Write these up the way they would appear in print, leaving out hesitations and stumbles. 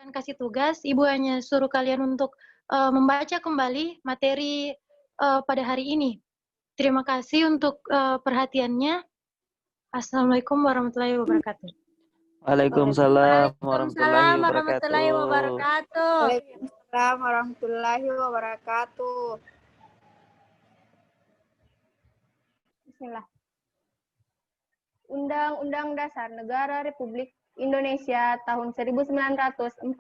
akan kasih tugas, Ibu hanya suruh kalian untuk membaca kembali materi pada hari ini. Terima kasih untuk perhatiannya. Assalamualaikum warahmatullahi wabarakatuh. Waalaikumsalam warahmatullahi Waalaikumsalam warahmatullahi wabarakatuh. wabarakatuh. Waalaikumsalam warahmatullahi wabarakatuh. Bismillah. Undang-Undang Dasar Negara Republik Indonesia tahun 1945.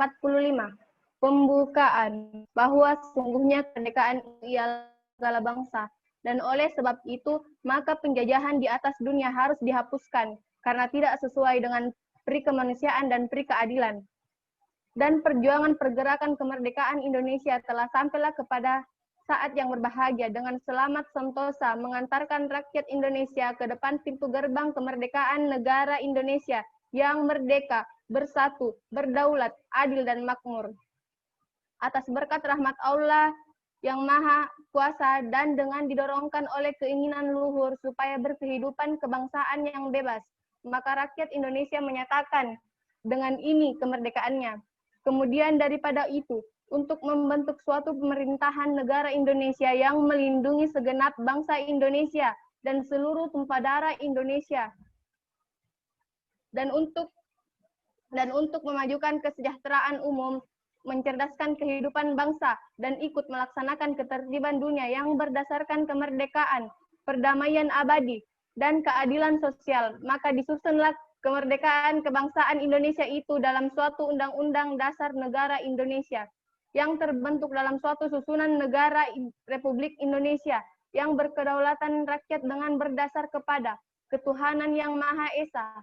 Pembukaan bahwa sesungguhnya kemerdekaan ialah segala bangsa, dan oleh sebab itu maka penjajahan di atas dunia harus dihapuskan karena tidak sesuai dengan peri kemanusiaan dan peri keadilan. Dan perjuangan pergerakan kemerdekaan Indonesia telah sampailah kepada saat yang berbahagia dengan selamat sentosa mengantarkan rakyat Indonesia ke depan pintu gerbang kemerdekaan negara Indonesia yang merdeka, bersatu, berdaulat, adil dan makmur. Atas berkat rahmat Allah yang maha kuasa dan dengan didorongkan oleh keinginan luhur supaya berkehidupan kebangsaan yang bebas, maka rakyat Indonesia menyatakan dengan ini kemerdekaannya. Kemudian daripada itu, untuk membentuk suatu pemerintahan negara Indonesia yang melindungi segenap bangsa Indonesia dan seluruh tumpah darah Indonesia, dan untuk memajukan kesejahteraan umum, mencerdaskan kehidupan bangsa, dan ikut melaksanakan ketertiban dunia yang berdasarkan kemerdekaan, perdamaian abadi, dan keadilan sosial, maka disusunlah kemerdekaan kebangsaan Indonesia itu dalam suatu undang-undang dasar negara Indonesia, yang terbentuk dalam suatu susunan negara Republik Indonesia, yang berkedaulatan rakyat dengan berdasar kepada ketuhanan yang Maha Esa,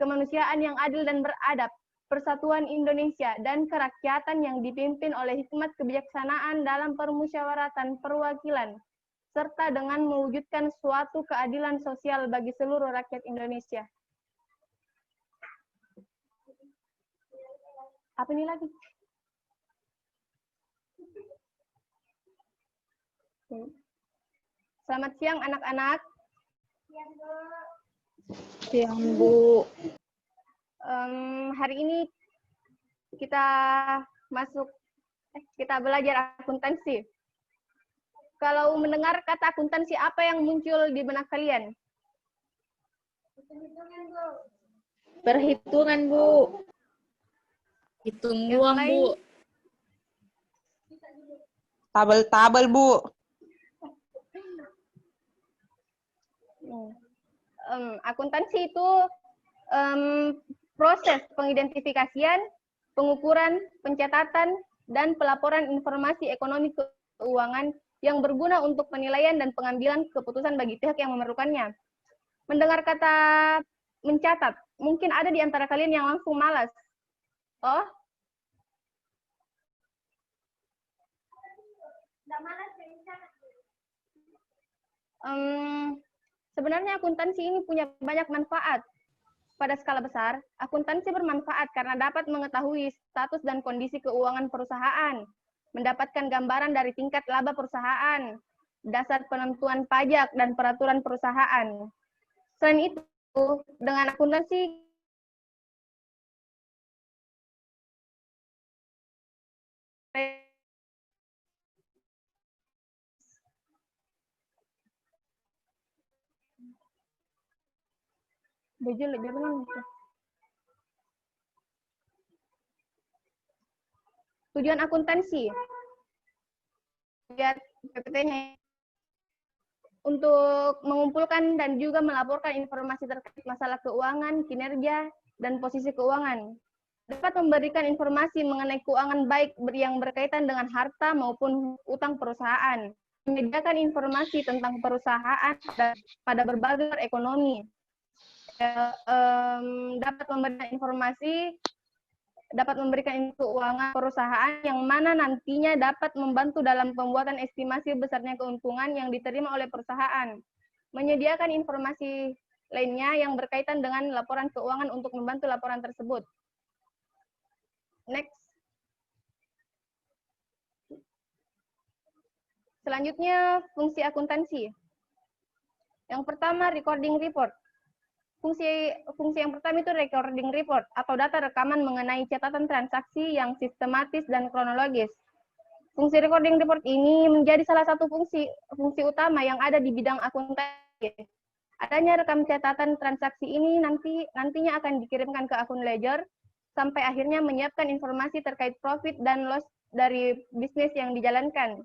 kemanusiaan yang adil dan beradab, persatuan Indonesia, dan kerakyatan yang dipimpin oleh hikmat kebijaksanaan dalam permusyawaratan perwakilan, serta dengan mewujudkan suatu keadilan sosial bagi seluruh rakyat Indonesia. Apa ini lagi? Selamat siang anak-anak. Siang, Bu. Hari ini kita belajar akuntansi. Kalau mendengar kata akuntansi, apa yang muncul di benak kalian? Perhitungan, Bu. Hitung uang, Bu. Tabel-tabel, Bu. Akuntansi itu proses pengidentifikasian, pengukuran, pencatatan, dan pelaporan informasi ekonomi keuangan yang berguna untuk penilaian dan pengambilan keputusan bagi pihak yang memerlukannya. Mendengar kata mencatat, mungkin ada di antara kalian yang langsung malas. Oh? Sebenarnya akuntansi ini punya banyak manfaat. Pada skala besar, akuntansi bermanfaat karena dapat mengetahui status dan kondisi keuangan perusahaan, mendapatkan gambaran dari tingkat laba perusahaan, dasar penentuan pajak, dan peraturan perusahaan. Selain itu, dengan akuntansi tujuan akuntansi, lihat PPT-nya, untuk mengumpulkan dan juga melaporkan informasi terkait masalah keuangan, kinerja, dan posisi keuangan. Dapat memberikan informasi mengenai keuangan baik yang berkaitan dengan harta maupun utang perusahaan. Menyediakan informasi tentang perusahaan pada berbagai ekonomi. Dapat memberikan keuangan perusahaan yang mana nantinya dapat membantu dalam pembuatan estimasi besarnya keuntungan yang diterima oleh perusahaan. Menyediakan informasi lainnya yang berkaitan dengan laporan keuangan untuk membantu laporan tersebut. Next. Selanjutnya, fungsi akuntansi. Yang pertama, recording report. Fungsi yang pertama itu recording report atau data rekaman mengenai catatan transaksi yang sistematis dan kronologis. Fungsi recording report ini menjadi salah satu fungsi utama yang ada di bidang akuntansi. Adanya rekam catatan transaksi ini nantinya akan dikirimkan ke akun ledger sampai akhirnya menyiapkan informasi terkait profit dan loss dari bisnis yang dijalankan.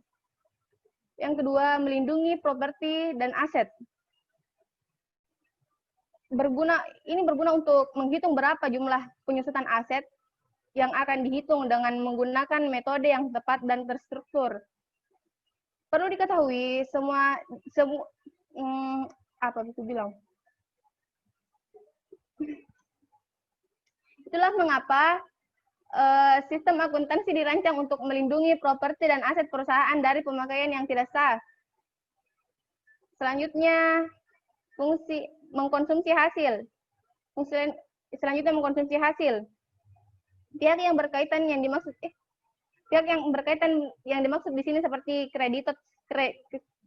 Yang kedua, melindungi properti dan aset. Ini berguna untuk menghitung berapa jumlah penyusutan aset yang akan dihitung dengan menggunakan metode yang tepat dan terstruktur. Perlu diketahui itulah mengapa sistem akuntansi dirancang untuk melindungi properti dan aset perusahaan dari pemakaian yang tidak sah. Selanjutnya, fungsi mengkonsumsi hasil. Selanjutnya mengkonsumsi hasil. Pihak yang berkaitan yang dimaksud di sini seperti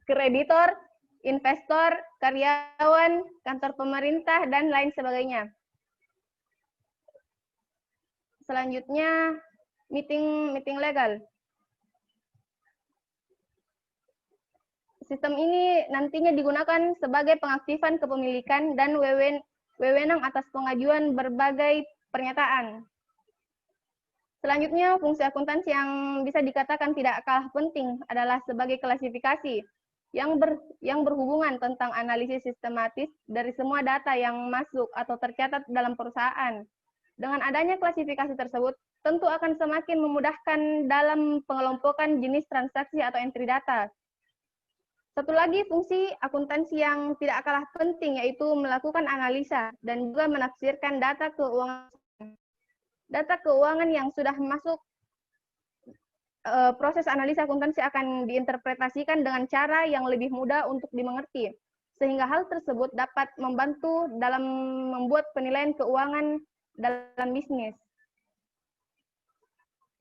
kreditor, investor, karyawan, kantor pemerintah dan lain sebagainya. Selanjutnya meeting legal. Sistem ini nantinya digunakan sebagai pengaktifan kepemilikan dan wewenang atas pengajuan berbagai pernyataan. Selanjutnya, fungsi akuntansi yang bisa dikatakan tidak kalah penting adalah sebagai klasifikasi yang berhubungan tentang analisis sistematis dari semua data yang masuk atau tercatat dalam perusahaan. Dengan adanya klasifikasi tersebut, tentu akan semakin memudahkan dalam pengelompokan jenis transaksi atau entry data. Satu lagi fungsi akuntansi yang tidak kalah penting yaitu melakukan analisa dan juga menafsirkan data keuangan. Data keuangan yang sudah masuk proses analisa akuntansi akan diinterpretasikan dengan cara yang lebih mudah untuk dimengerti, sehingga hal tersebut dapat membantu dalam membuat penilaian keuangan dalam bisnis.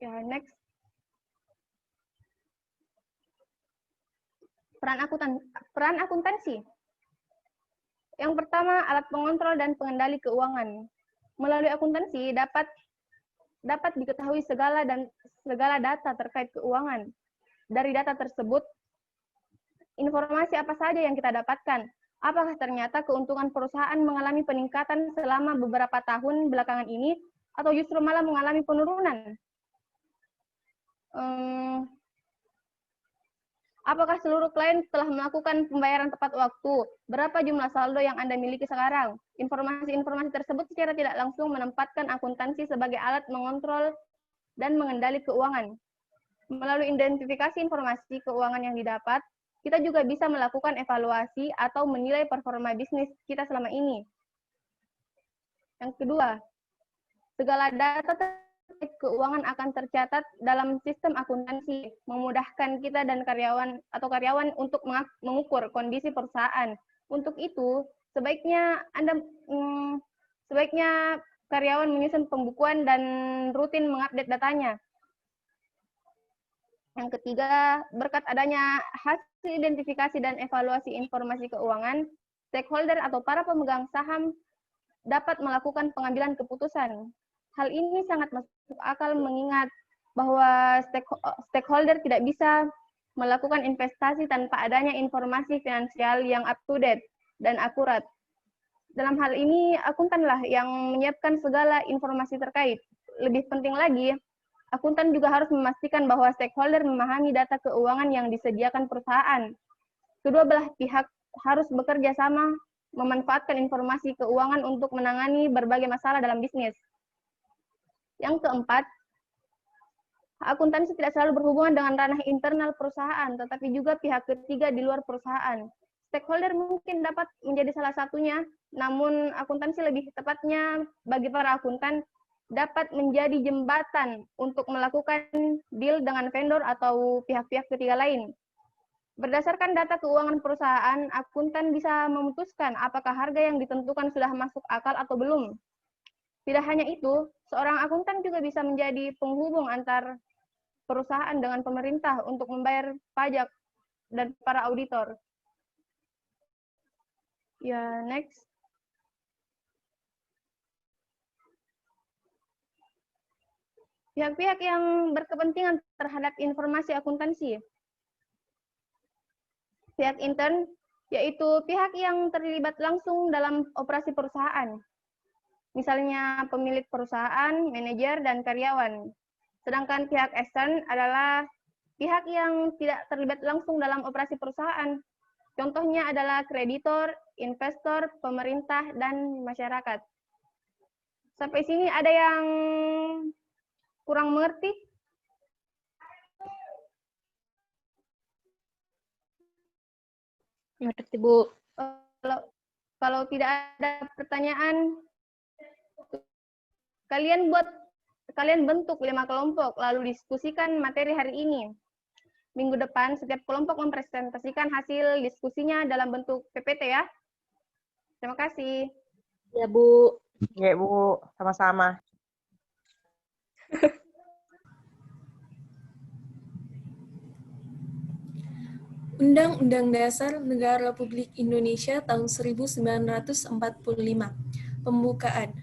Ya, next. Peran akuntansi. Yang pertama, alat pengontrol dan pengendali keuangan. Melalui akuntansi dapat diketahui segala data terkait keuangan. Dari data tersebut, informasi apa saja yang kita dapatkan? Apakah ternyata keuntungan perusahaan mengalami peningkatan selama beberapa tahun belakangan ini, atau justru malah mengalami penurunan? Apakah seluruh klien telah melakukan pembayaran tepat waktu? Berapa jumlah saldo yang Anda miliki sekarang? Informasi-informasi tersebut secara tidak langsung menempatkan akuntansi sebagai alat mengontrol dan mengendali keuangan. Melalui identifikasi informasi keuangan yang didapat, kita juga bisa melakukan evaluasi atau menilai performa bisnis kita selama ini. Yang kedua, segala data keuangan akan tercatat dalam sistem akuntansi, memudahkan kita dan karyawan untuk mengukur kondisi perusahaan. Untuk itu, sebaiknya karyawan menyusun pembukuan dan rutin mengupdate datanya. Yang ketiga, berkat adanya hasil identifikasi dan evaluasi informasi keuangan, stakeholder atau para pemegang saham dapat melakukan pengambilan keputusan. Hal ini sangat masuk akal mengingat bahwa stakeholder tidak bisa melakukan investasi tanpa adanya informasi finansial yang up to date dan akurat. Dalam hal ini, akuntanlah yang menyiapkan segala informasi terkait. Lebih penting lagi, akuntan juga harus memastikan bahwa stakeholder memahami data keuangan yang disediakan perusahaan. Kedua belah pihak harus bekerja sama memanfaatkan informasi keuangan untuk menangani berbagai masalah dalam bisnis. Yang keempat, akuntansi tidak selalu berhubungan dengan ranah internal perusahaan, tetapi juga pihak ketiga di luar perusahaan. Stakeholder mungkin dapat menjadi salah satunya, namun akuntansi lebih tepatnya bagi para akuntan dapat menjadi jembatan untuk melakukan deal dengan vendor atau pihak-pihak ketiga lain. Berdasarkan data keuangan perusahaan, akuntan bisa memutuskan apakah harga yang ditentukan sudah masuk akal atau belum. Tidak hanya itu, seorang akuntan juga bisa menjadi penghubung antar perusahaan dengan pemerintah untuk membayar pajak dan para auditor. Ya, next. Pihak-pihak yang berkepentingan terhadap informasi akuntansi. Pihak intern, yaitu pihak yang terlibat langsung dalam operasi perusahaan. Misalnya pemilik perusahaan, manajer, dan karyawan. Sedangkan pihak ekstern adalah pihak yang tidak terlibat langsung dalam operasi perusahaan. Contohnya adalah kreditor, investor, pemerintah, dan masyarakat. Sampai sini ada yang kurang mengerti? Ngerti, Bu. Kalau tidak ada pertanyaan, kalian bentuk 5 kelompok, lalu diskusikan materi hari ini. Minggu depan, setiap kelompok mempresentasikan hasil diskusinya dalam bentuk PPT ya. Terima kasih. Ya, Bu. Ya, Bu. Sama-sama. Undang-Undang Dasar Negara Republik Indonesia tahun 1945. Pembukaan.